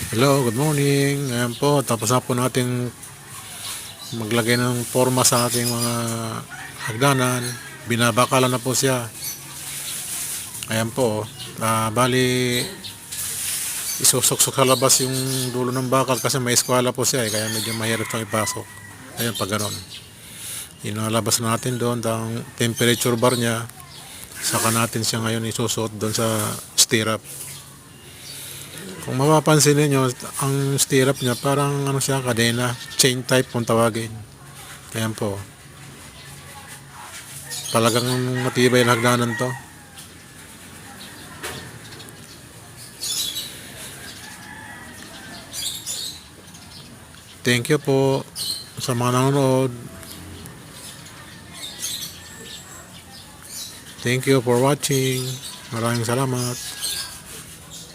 Hello, good morning. Ayan po, tapos na po natin maglagay ng forma sa ating mga hagdanan. Binabakalan na po siya. Ayan po, bali isusuksok sa labas yung dulo ng bakal kasi may eskwala po siya kaya medyo mahirap siyang ipasok. Ayan, pag ganon. Inalabas natin doon ang temperature bar niya. Saka natin siya ngayon isusuot doon sa stirrup. Kung mapapansin niyo, ang stirrup niya parang ano siya, kadena, chain type kung tawagin. Ayan po. Talagang matibay na hagdanan to. Thank you po sa mga nanonood. Thank you for watching. Maraming salamat.